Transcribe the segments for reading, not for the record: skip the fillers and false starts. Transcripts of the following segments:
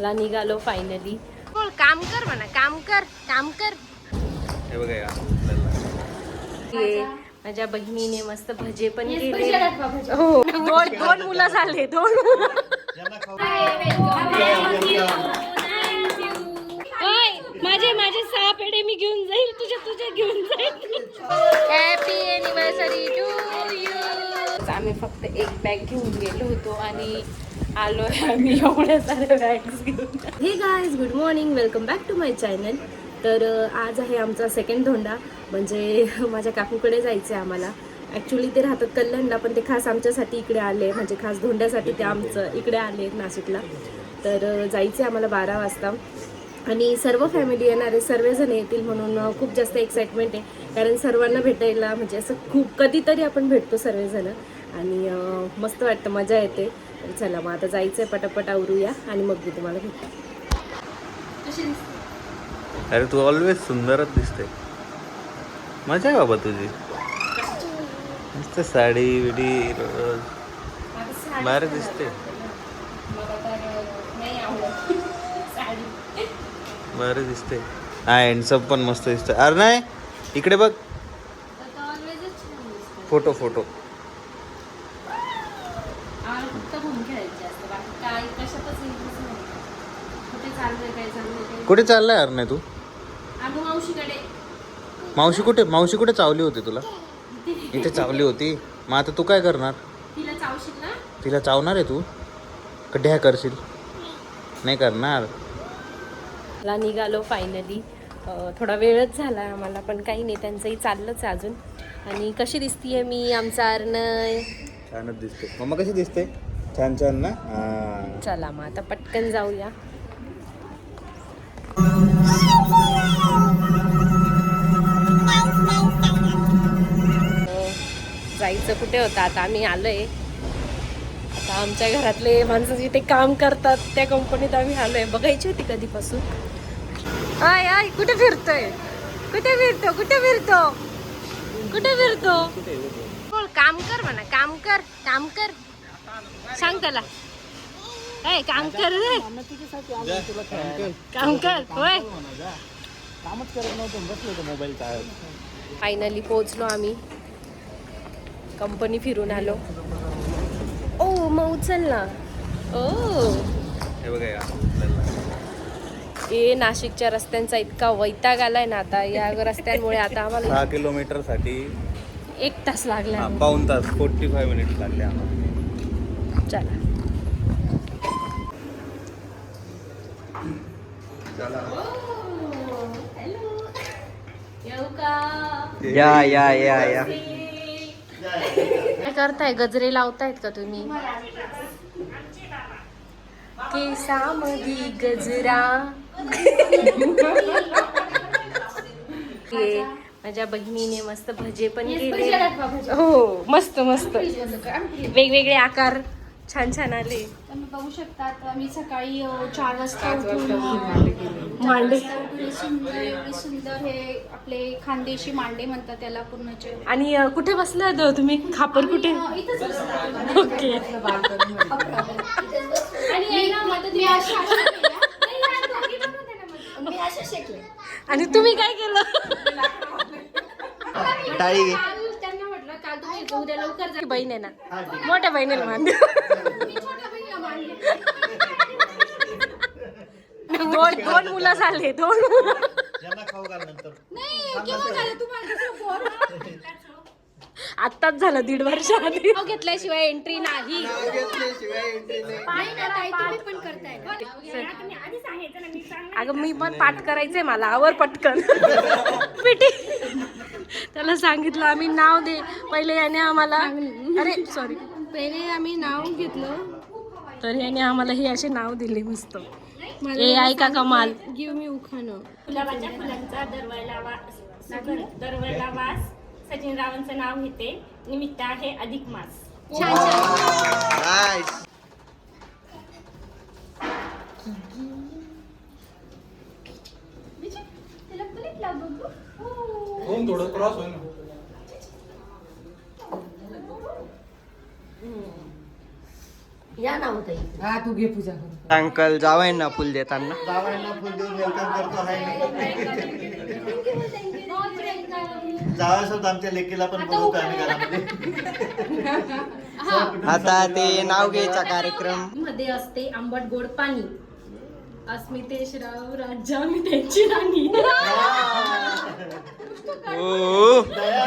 ला निघालो फायनली. बोल काम कर म्हणा, काम कर काम कर. हे बघा या माझ्या बहिणीने मस्त भजे पण केले. हो दोन मुलं झाले, दोन. माझे 6 पेढे मी घेऊन जाईल, तुझे घेऊन जाईल. Happy anniversary to you. आम्ही फक्त एक बॅग घेऊन गेलो होतो आणि आलोय आम्ही एवढ्या साऱ्या बॅग्स घेऊन. हे guys, good morning, welcome back to my channel. तर आज आहे आमचा सेकंड धोंडा. म्हणजे माझ्या काकूकडे जायचं आहे आम्हाला. ॲक्च्युली ते राहतात कल्याणला, पण ते खास आमच्यासाठी इकडे आले, म्हणजे खास धोंड्यासाठी ते आमचं इकडे आले नाशिकला. तर जायचं आहे आम्हाला 12 वाजता आणि सर्व फॅमिली येणार आहे, सर्वजण येतील म्हणून खूप जास्त एक्साइटमेंट आहे. कारण सर्वांना भेटायला म्हणजे असं खूप कधीतरी आपण भेटतो सर्वजण आणि मस्त वाटतं, मजा येते. तर चला मग आता जायचं आहे, पटापट आवरूया आणि मग मी तुम्हाला भेटते. अरे तू ऑलवेज सुंदरच दिसते. मजा आहे बाबा तुझी. मस्त साडी विडी भारी दिसते. भारी दिसते. हा हँडसम पण मस्त दिसते. अरे नाही इकडे बघ, फोटो फोटो. कुठे चाललाय अरे नाही तू? मावशी कुठे? मावशी कुठे चावली होती तुला? इथे चावली होती. मग आता तू काय करणार? तिला चावणार आहे तू? कड्या करशील? नाही करणार. ला निघालो फायनली. थोडा वेळच झाला आम्हाला, पण काही नाही, त्यांचंही चाललंच आहे अजून. आणि कशी दिसतीये मी, आमचा अर्नय? छानच दिसते. मम्मा कशी दिसते? छान छान ना. चला मग आता पटकन जाऊया. जायचं कुठे होतं, आता आम्ही आलोय. आता आमच्या घरातले माणसं जिथे काम करतात त्या कंपनीत आम्ही आलोय. बघायची होती कधीपासून. आय आय कुठे फिरतोय? कुठे फिरतो? कुठे फिरतो? कुठे फिरतो? बोल काम कर म्हणा, काम कर काम कर. सांग त्याला, ए काम कर रे, काम कर. होय कामच करत नव्हतं, बसलो होतो मोबाईल चालत. फायनली पोहोचलो आम्ही, कंपनी फिरून आलो. ओ मग उचल ना. ओ हे बघा या नाशिकच्या रस्त्यांचा इतका वैताग आलाय ना आता या रस्त्यांमुळे. आता आम्हाला 6 किलोमीटर साठी 1 तास लागला. पाऊण तास 45 मिनिट लागले आम्हाला. चला येऊ का? या या या या. काय करताय? गजरे लावतायत का तुम्ही? केसामधी गजरा. माझ्या बहिणीने मस्त भजे पण केले. हो मस्त मस्त, वेगवेगळे आकार छान छान आले. तुम्ही बघू शकतात, आम्ही सकाळी 4 वाजता उठून मांडे सुंदर हे आपले खानदेशी मांडे म्हणतात त्याला पूर्णचे. आणि कुठे बसला तुम्ही? खापर कुठे? इथंच बसतो. ओके. आणि तुम्ही काय केलं? टाळी घे. त्यांना म्हटलं काल तुम्ही उद्या लवकर जा. बहीण आहे ना, मोठ्या बहिणीला मांडे. दोन मुलं झाले, दोन. आत्ताच झालं 1.5 वर्ष आधी. नाव घेतल्याशिवाय एंट्री नाही. अगं मी पण पाठ करायचंय मला, आवर पटकन. पिटी त्याला सांगितलं आम्ही नाव दे पहिले. याने आम्हाला, अरे सॉरी, पहिले आम्ही नाव घेतलं, तर याने आम्हाला हे असे नाव दिले मस्त. ए ऐका कमाल. गिव मी उखाणं. गुलाबाच्या फुलांचा दरवेळेला वास. सचिन रावांचं नाव घेते, निमित्त आहे अधिक मास. छान छान. थोडं क्रॉस होईल. या ना होता हा तू घे पूजा करून. अंकल जावायना फुल देताना जावायला फुल देऊन वेलकम करतो आहे. जावायसोबत आमच्या लेकीला पण बोलवतो आम्ही घरामध्ये. आता ते नाव घ्यायचा कार्यक्रम मध्ये असते आंबट गोड पाणी. अस्मितेश राव राज्य मी त्यांची राणी. ओ दया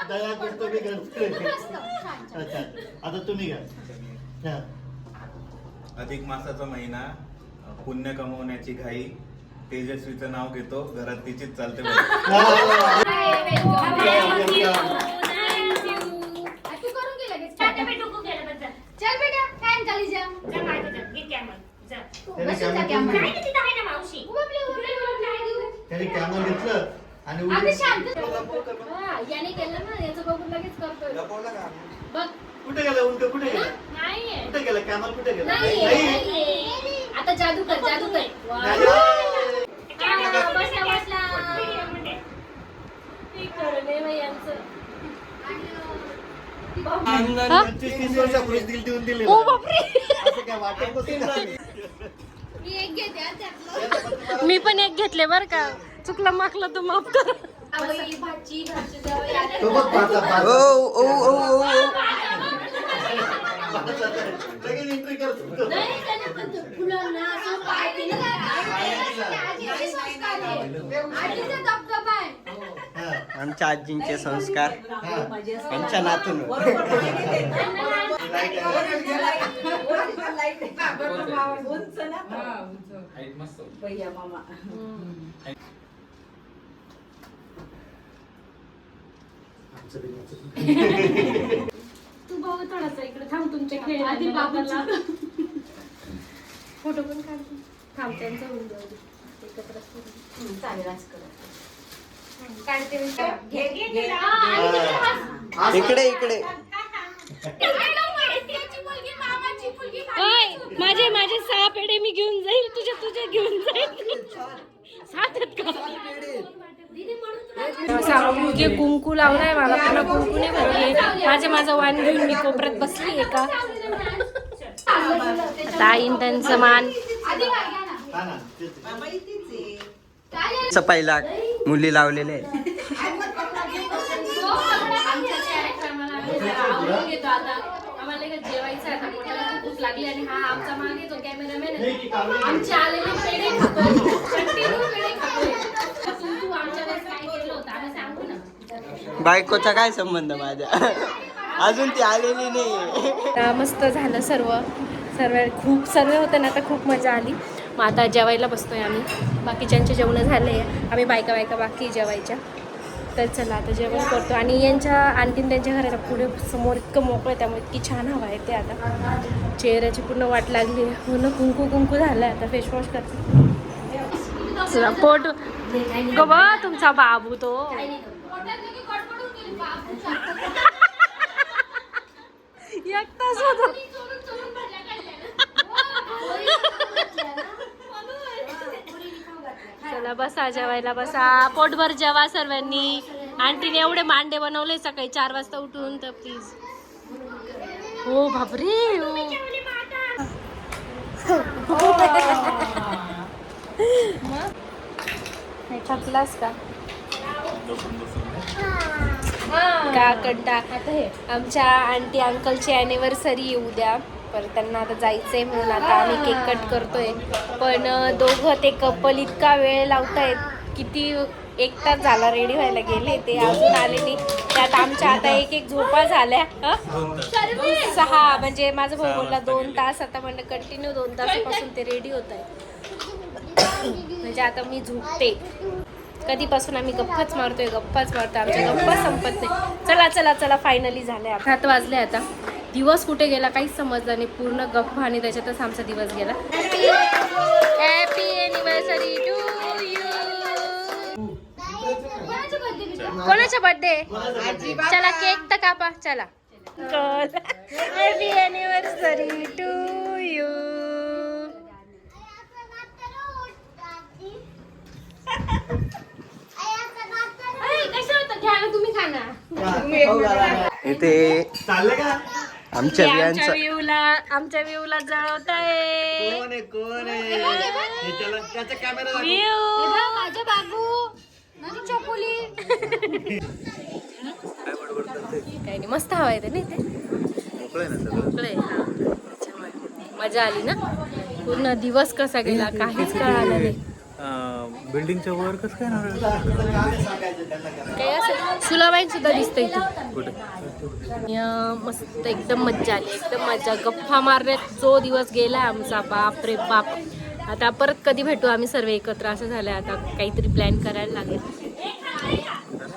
दया करतो मी करतो. अच्छा आता तुम्ही घ्या. हा. अधिक मासाचा महिना, पुण्य कमवण्याची घाई, तेजस्वीचं नाव घेतो, घरात तिचीच चालते बघ. तू करून घे लगेच. चल बेटा काय झाली जा त्याने कॅमरा घेतलं आणि अगं शांत याने केलं ना याचं बघून लगेच करतोय बघ. कुठे गेला उलट कुठे गेला कुठे गेला कॅमरा कुठे गेला नाही. आता जादू कर नाही. बसला बसला आणि 25-30 वर्षापूर्वी दिल देऊन दिले असं काय वाटत नसेल. मी एक घेते हा त्यातलं. मी पण एक घेतले बर का, चुकलं माकलं तर माफ कर. आवई भाजी भाजी जवळ आले. तो बघ पाचा ओ पाचा ओ ओ ओ लगेच एंट्री करतो. नाही त्याने पण ते फुलांना असं पाय केलं ना. आजीचे संस्कार आहे. आजीचा दबदबा आहे. हा. आमच्या आजींचे संस्कार हा. आमच्या नातून लाईट आहे. तू भाऊ थोडासा इकडे थांब तुमच्या खेळ आधी बाबूला फोटो पण काढतो. थांब त्यांचं होऊन जाऊ दे. एकत्र चालेल आज करा. काढते मी. इकडे इकडे ओय, माझे 6 पेढे मी घेऊन जाईल, तुझे घेऊन जाईल. 7 आहेत का? जे कुंकू लावलाय मला पुन्हा कुंकू नाही भरली. माझं वाण घेऊन मी कोपऱ्यात बसली आहे का. ताईन त्यांचं मान. हा ना तेच. पहिला मुली लावलेले आहेत. आम्हाला जेवायचं आहे, भूक लागली आणि हा आमचा मागे तो कॅमेरामॅन आमचे आलेले पेढे खातोय, कंटिन्यू पेढे खातोय. तू आमच्या वेळेस काय केलं होतं आम्ही सांगू ना. बायकोचा काय संबंध माझ्या अजून ती आलेली नाही. मस्त झालं सर्व खूप सर्व होतं ना, आता खूप मजा आली. मग आता जेवायला बसतोय आम्ही. बाकीच्यांचे जेवणं झाले, आम्ही बायका बाकी जेवायच्या. तर चला आता जेवण करतो. आणि आणखीन त्यांच्या घराच्या पुढे समोर इतकं मोकळं, त्यामुळे इतकी छान हवा येते. आता चेहऱ्याची पूर्ण वाट लागली आहे. पूर्ण कुंकू झालं आहे. आता फेसवॉश करते. चला पोट गो बा तुमचा बाबू तो. एक तास होतो. चला बसा जेवायला बसा. पोटभर जेवा सर्वांनी. आंटीने एवढे मांडे बनवले सकाळी 4 वाजता उठून, तर प्लीज. हो बापरे हो. थकलास का कंटा. आमच्या आंटी अंकलची अॅनिव्हर्सरी उद्या, पर त्यांना आता जायचंय म्हणून आता आम्ही केक कट करतोय. पण दोघं ते कपल इतका वेळ लावतायत, किती 1 तास झाला रेडी व्हायला गेले, ते अजून आले नाही. त्यात आमच्या आता एक झोपा झाल्या. 6 म्हणजे माझा भाऊ बोलला 2 तास. आता म्हणलं कंटिन्यू 2 तासापासून ते रेडी होत आहे. म्हणजे आता मी झोपते. कधीपासून आम्ही गप्पाच मारतोय. आमच्या गप्पा संपत नाही. चला फायनली झालंय. 7 वाजले आता. दिवस कुठे गेला काहीच समजलं नाही. पूर्ण गप्पा आणि त्याच्यातच आमचा दिवस गेला. Happy anniversary to you. कोणाचा बर्थडे? चला केक तर कापा. चला हॅपी एनिव्हर्सरी टू यू. कसं होतं घ्या ना तुम्ही खाना. इथे चाललं का आमच्या आमच्या बियांचा आमच्या व्ह्यूला जळवताय कोण आहे हे त्याचा कॅमेरा व्ह्यू माझं बाबू माझी चकोली. काही नाही, मस्त हवा येते ना इथे. मोकळं आहे ना सगळं. मोकळं आहे, हा. त्याच्यामुळे मजा आली ना. पूर्ण दिवस कसा गेला काहीच कळालं नाही. बिल्डिंगच्या वर कसं काय नारळ? काही असं सुलाबाईन सुद्धा दिसतं इथे. कुठे? मस्त एकदम मज्जा आली, एकदम मजा. गप्पा मारण्यात जो दिवस गेला आमचा, बाप रे बाप. आता परत कधी भेटू आम्ही सर्व एकत्र असं झालंय. आता काहीतरी प्लॅन करायला लागेल.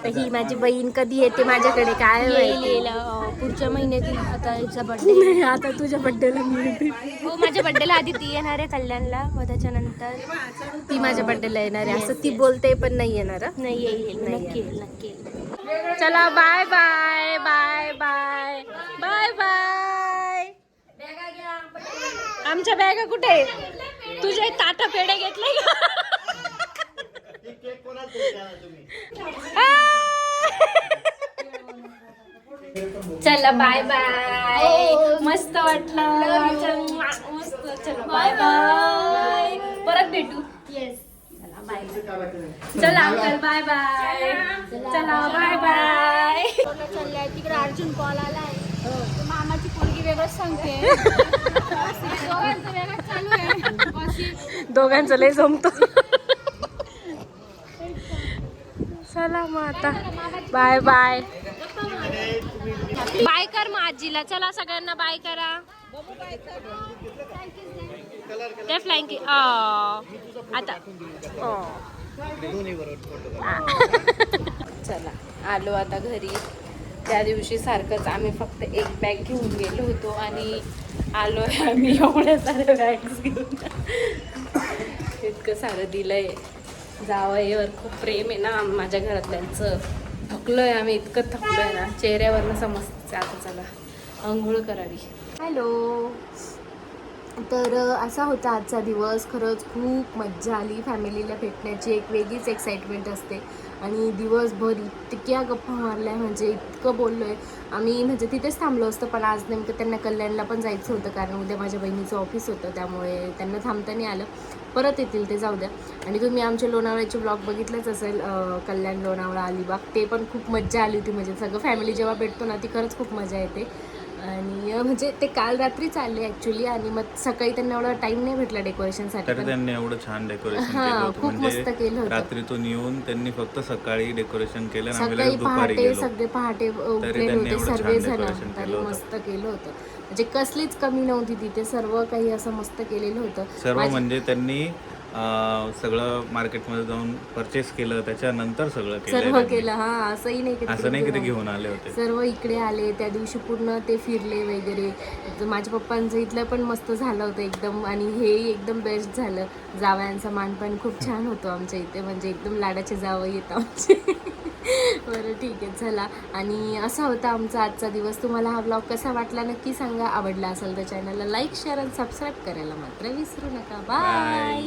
तर ही माझी बहीण कधी येते माझ्याकडे काय येईल पुढच्या महिन्यातील आता हिचा बर्थडे. आता तुझ्या बड्डेला मी हो माझ्या बर्थडेला आधी ती येणार आहे कल्याणला, मग त्याच्यानंतर ती माझ्या बड्डेला येणार आहे असं ती बोलते, पण नाही येणार हं. नाही येईल, नक्की येईल, नक्की येईल. चला bye bye bye bye bye bye. आमच्या बॅगा कुठे? तुझे ताटा पेढे घेतले का? केक कोणाला द्यायचा तुम्ही? चला बाय बाय. मस्त वाटलं. मस्त. चला बाय बाय. परत भेटू. चला अंकल बाय बाय. चला बाय बाय. चाललंय तिकडे अर्जुन कॉल आलाय. मामाची पोरगी वेगळंच सांगते. दोघांचं वेगळंच चालू आहे. दोघांचं लय जमतो. चला मग आता बाय बाय. बाय कर मग आजीला. चला सगळ्यांना बाय करा. ते फ्लँकी आता चला आलो आता घरी. त्या दिवशी सारखंच आम्ही फक्त एक बॅग घेऊन गेलो होतो आणि आलोय आम्ही एवढ्या साऱ्या बॅग्स घेऊन. इतकं सारं दिलंय. जावयावर खूप प्रेम आहे ना माझ्या घरातल्यांचं. थकलोय आम्ही, इतकं थकलोय ना, चेहऱ्यावरनं समजते. आता चला आंघोळ करावी. हॅलो. तर असा होता आजचा दिवस. खरंच खूप मज्जा आली. फॅमिलीला भेटण्याची एक वेगळीच एक्साइटमेंट असते आणि दिवसभर इतक्या गप्पा मारल्या, म्हणजे इतकं बोललो आहे आम्ही. म्हणजे तिथेच थांबलो असतं, पण आज नेमकं त्यांना कल्याणला पण जायचं होतं, कारण उद्या माझ्या बहिणीचं ऑफिस होतं, त्यामुळे त्यांना थांबता नाही आलं. परत येतील ते, जाऊ द्या. आणि तुम्ही आमचे लोणावळ्याचे ब्लॉग बघितलेच असेल, कल्याण, लोणावळा, अलिबाग. ते पण खूप मज्जा आली होती. म्हणजे सगळं फॅमिली जेव्हा भेटतो ना ती खरंच खूप मजा येते. आणि म्हणजे ते काल रात्री चालले ॲक्च्युली, आणि मग सकाळी त्यांना एवढा टाइम नाही भेटला डेकोरेशनसाठी. तर त्यांनी एवढं छान डेकोरेशन केलं हां, होतं. खूप मस्त केलं होतं. रात्रीतून येऊन त्यांनी फक्त सकाळी डेकोरेशन केलं आणि आम्ही सकाळी लगेच दुपारी पहाटे गेलो. सगळे पहाटे उठलेले त्यांनी होते एवढं सर्व छान जण. decoration त्यांनी केलं होतं. मस्त केलं होतं. म्हणजे कसलीच कमी नव्हती तिथे. सर्व काही असं मस्त केलेलं होतं. सर्व म्हणजे त्यांनी सगळं मार्केटमध्ये जाऊन परचेस केलं, त्याच्यानंतर सगळं सर्व केलं. हा, असंही नाही की असं नाही की ते घेऊन आले होते. सर्व इकडे आले. त्या दिवशी पूर्ण ते फिरले वगैरे. तर माझ्या पप्पांचं इथलं पण मस्त झालं होतं एकदम, आणि हे एकदम बेस्ट झालं. जावयांचा मान पण खूप छान होतो आमच्या इथे, म्हणजे एकदम लाडाचे जावई येतं आमचे. बरं ठीक आहे, चला. आणि असा होता आमचा आजचा दिवस. तुम्हाला हा ब्लॉग कसा वाटला नक्की सांगा. आवडला असेल तर चॅनलला लाईक, शेअर आणि सबस्क्राईब करायला मात्र विसरू नका. बाय.